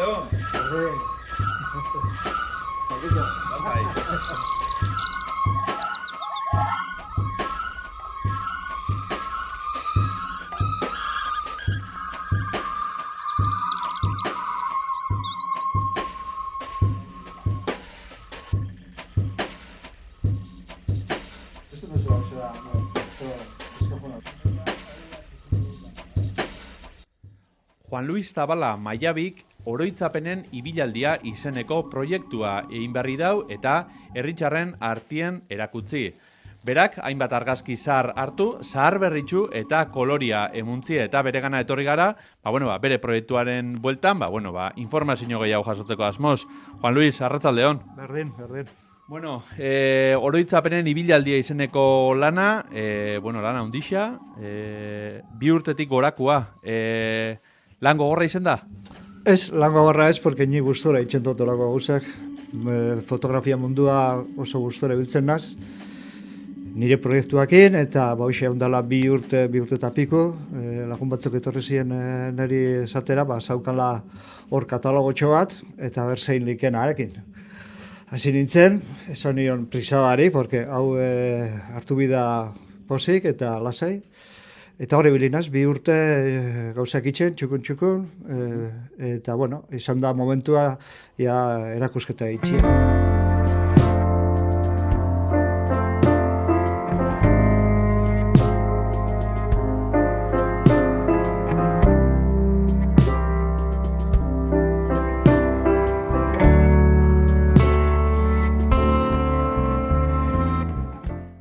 León. Juan Luis Zabala Maiabik oroitzapenen ibilaldia izeneko proiektua egin berri dau eta herritarren artien erakutsi. Berak hainbat argazki zahar hartu, zahar berritxu eta koloria emuntzi eta beregana etorri gara, bere proiektuaren bueltan, informazio gehiago jasotzeko asmoz. Juan Luis, arratzaldeon. Berdin. Oroitzapenen ibilaldia izeneko lana, lana hundixa, 2 urtetik gorakua. Lan gogorra izen da? Ez, lan gogorra ez, porque ni gustora itzen dut olako gauzak. Fotografia mundua oso gustora biltzen naz. Nire proiektuakin, eta hoxe ondala 2 urte eta piko, lagun batzuk etorri ziren niri esatera, zaukala hor katalogotxo bat, eta berzein likena arekin. Hasi nintzen, esan nion prisabari, porque hau hartu bida posik eta lasai. Eta hori bilinaz, 2 urte gauzak itxen, txukun, eta izan da momentua erakusketa itxia.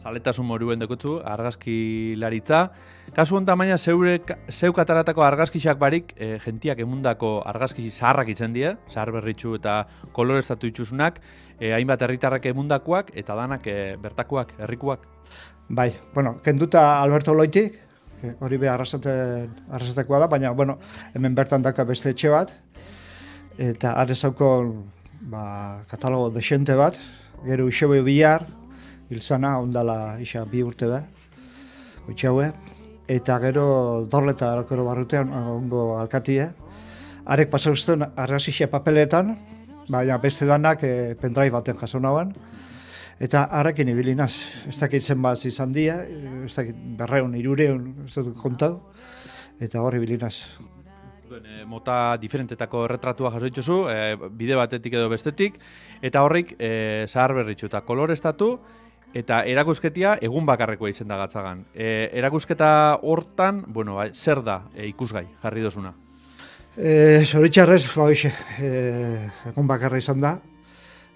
Zaletasun moruen dekutzu, argazkilaritza. Kasu honetan baina zeuk ataratako argazkixak barik, jentiak emundako argazki zaharrak itzen die, zahar berritxu eta koloreztatu itxusunak, hainbat herritarrak emundakoak eta danak bertakoak, herrikuak. Bai, kenduta Alberto Loitik, hori be arrasatekoa da, baina hemen bertan daka beste etxe bat, eta arrezauko katalogo desente bat, gero Usebe Bilar, hilzana, ondala isa 2 urte da, oitxaue, eta gero Dorleta alkoro barrutean, ongo alkatie. Arek pasauzten arrazixe papeletan, baina beste danak pendrive baten jaso naban, eta arrekin ibilinaz. Ez dakit zenbaz izan dia, ez dakit 200, 300, ez dut kontau, eta hor ibilinaz. Mota diferentetako erretratua jaso dituzu, bide batetik edo bestetik, eta horrik zahar berritxu eta koloreztatu, eta erakusketia egun bakarrekoa izen da gatzagan. Erakusketa hortan, zer da ikusgai jarri dozuna? Zoritxarrez, egun bakarra izan da.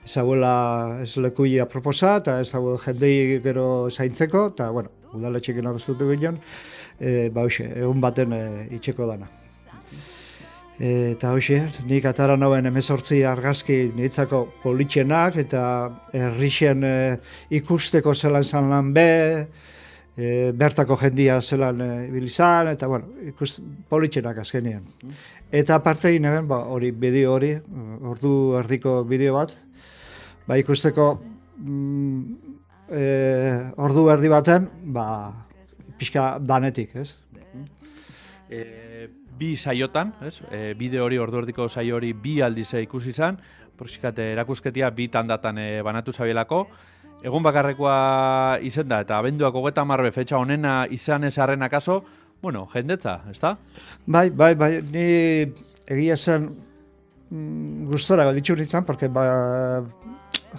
Ez hauela ez lekuia proposa, eta ez hau jendei gero zaintzeko, eta udaletxekin adostutu ginen, egun baten itxeko dana. Eta hoxe, nik atara nauen 18 argazki niretzako politxenak eta herrixen ikusteko zelan zan lan bertako jendia zelan ibilizan, eta politxenak azkenean. Eta aparte ginen, hori bideo hori, ordu erdiko bideo bat, ikusteko ordu erdi baten, pixka danetik, ez? Bi saiotan, bideo hori ordu erdiko saio hori 2 aldiz ikusi izan, erakusketia 2 tandatan banatu zabielako. Egun bakarrekoa izen da, eta abenduak 30 fetxa honena izan ezarren akaso, jendetza, ez da? Bai, ni egia zen gustora galditxu nintzen, porque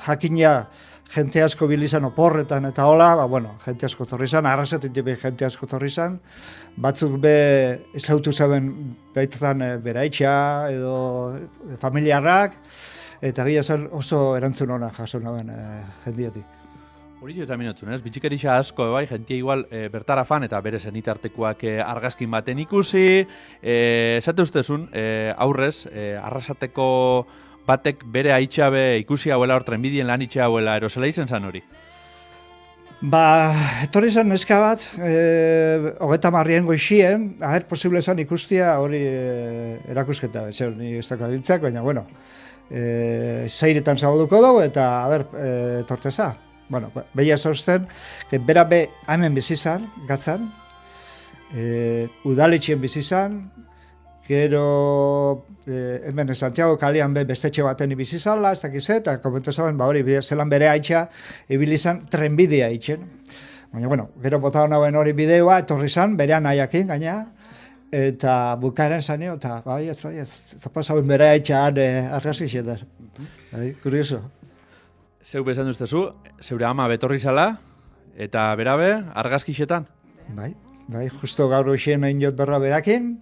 jakina jente asko bilizan oporretan eta hola, jente asko torri izan, arrazetik jente asko torri izan, batzuk ezautu zaben baitetan beraitxa edo familiarrak, eta egia zen oso erantzun hona jaso naben jendiatik. Hori eta minotzun, bitxikerisa asko, jentia igual bertara fan eta bere zenitartekoak argazkin baten ikusi, esate ustezun, aurrez, arrasateko batek bere haitxabe ikusi hauela hor trenbidien lan itxe hauela erosela izen zan hori? Etorri zen neska bat, 30 goixien, posible zen ikustia hori erakusketa, ni ez dakadiltzak, baina, zeiretan zagoduko dugu eta, etorteza. Behia zauzten, bera hemen bizizan, gatzan, udaletxien bizizan, Gero, hemen Santiago kalean beste etxe baten ibizi zala, ez dakiz, eta komentu zaben, hori, zelan bere haitxa, ibili zan trenbidea itxen. Baina, bueno, gero bota nauen hori bideoa, etorri zan, berean nahiakin, gaina, eta bukaeren zanio, eta baietz, eta pasauen bere haitxaan argazki xetan. Kurioso. Zeu bezan duztezu, zeure ama betorri zala, eta berabe, argazkixetan. Bai, justo gaur hoxien egin jot berra berakin.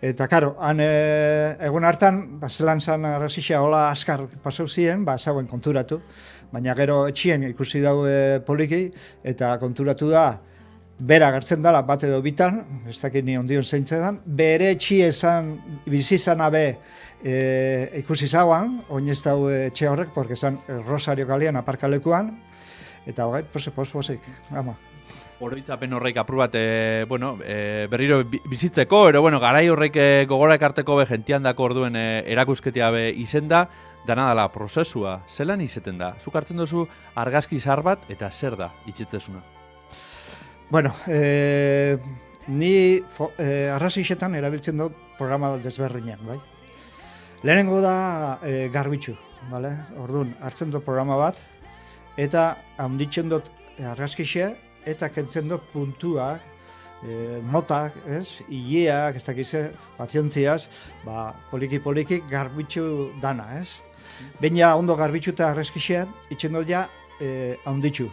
Eta, karo, han egun hartan, zelan zan argazkixa hola askar pasau ziren, zauen konturatu. Baina gero etxien ikusi dau poliki, eta konturatu da, bera gertzen dela bat edo bitan, ez dakit ni ondion zeintzetan, bere etxie zan, bizizan abe, ikusi zauan, oinez dau etxe horrek, porque zan Rosario kalean aparkalekuan, eta hogei, posik, ama. Oroitzapen horreik apur bat, berriro bizitzeko, ero, garai horreik gogora ekarteko be gentian dako orduen erakusketia be izen da, dana dela prozesua, zelan izeten da? Zuk hartzen duzu argazki zahar bat, eta zer da itxitzezuna? Bueno, ni arrazi isetan erabiltzen dut programa desberdinean, bai? Lehenengo da garbitxu, bale? Orduan, hartzen dut programa bat, eta handitzen dut argazkixe, eta kentzen dut puntuak, notak, ez? Ileak, ez dakize, pazientziaz, poliki garbitxu dana, ez? Baina ondo garbitxu eta argazkixean, itxen dut ja handitxu,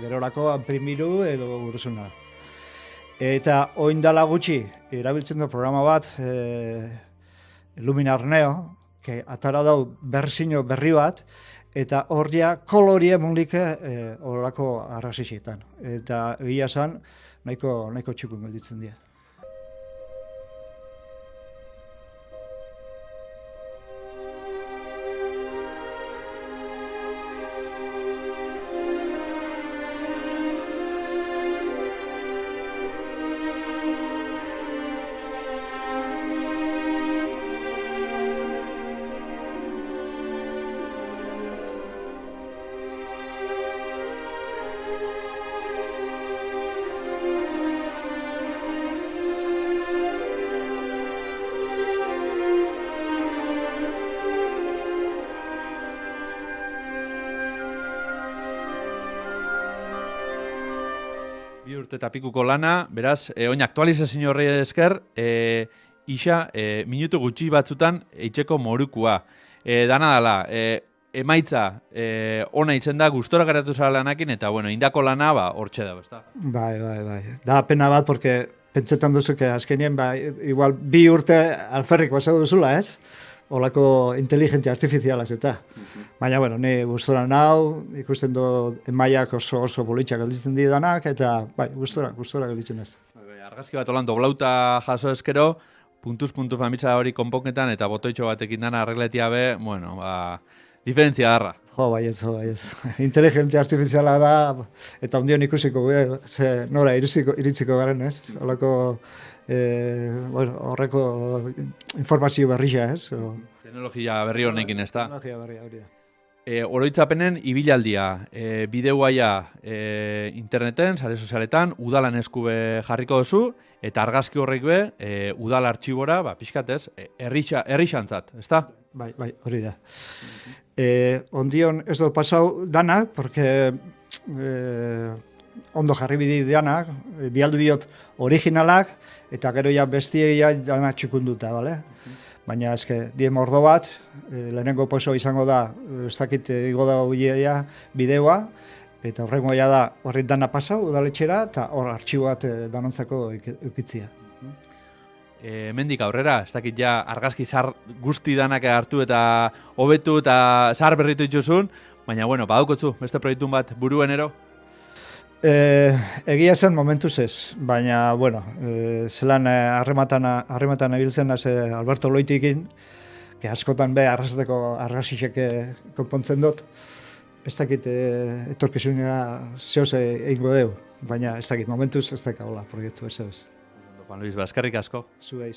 gerorako anprimiru edo guruzuna. Eta oindala gutxi, erabiltzen dut programa bat, Luminar Neo, atara dau berzino berri bat, eta hor ja kolorie munlike horrelako arrazixetan. Eta egia esan, nahiko txukun gelditzen dira. Bi urte eta pikuko lana, beraz, oin aktualizazio horri esker, isa minutu gutxi batzutan eitzeko morukua. Dana dala, emaitza ona itzen da, gustora geratu zara lanakin, eta indako lana hortxe da, ezta? Bai. Da pena bat, porque pentsetan duzu, azkenien, igual bi urte alferrik basau duzula, ez? Olako inteligentzia artifizialaz eta. Baina, ni gustora nau, ikusten du emaiak oso bolitxak gelditzen didanak, eta gustora gelditzen ez. Argazki bat holan doblauta jaso eskero, puntuz famitza hori konponketan, eta botoitxo batekin dana arregletia be, diferentzia darra. Baietz. Inteligentzia artifiziala da, eta ondion ikusiko, nora iritziko garen, ez? Olako horreko informazio berria, ez? Teknologia berri honekin, ez da? Teknologia berria, hori da. Oroitzapenen ibilaldia, bideoaia interneten, sare sozialetan, udalan eskube jarriko duzu, eta argazki horrek be, udal artxibora, pixkatez, herrixantzat, ez da? Bai, hori da. Ondion ez dut pasau danak, porque ondo jarri bidi danak, bialdu biot originalak, eta gero ja bestia danak txukunduta, bale? Baina eske, diem ordo bat, lehenengo poso izango da, ez dakit igo da bideoa, eta horrengo da horret dana pasau udaletxera, eta hor artxibo bat danontzako eukitzia. Hemendik aurrera, ez dakit ja argazki zar guzti danak hartu eta hobetu eta zar berritu dituzun, baina badaukotzu, beste proiektun bat buruenero? Egia zen momentuz ez, baina, zelan harrematan ebiltzen naz Alberto Loitikin, askotan be argazisek konpontzen dut, ez dakit etorkizunera zehoz egingo deu, baina ez dakit momentuz ez dakit proiektu ez ez. Juan Luis, eskerrik asko. Zuei.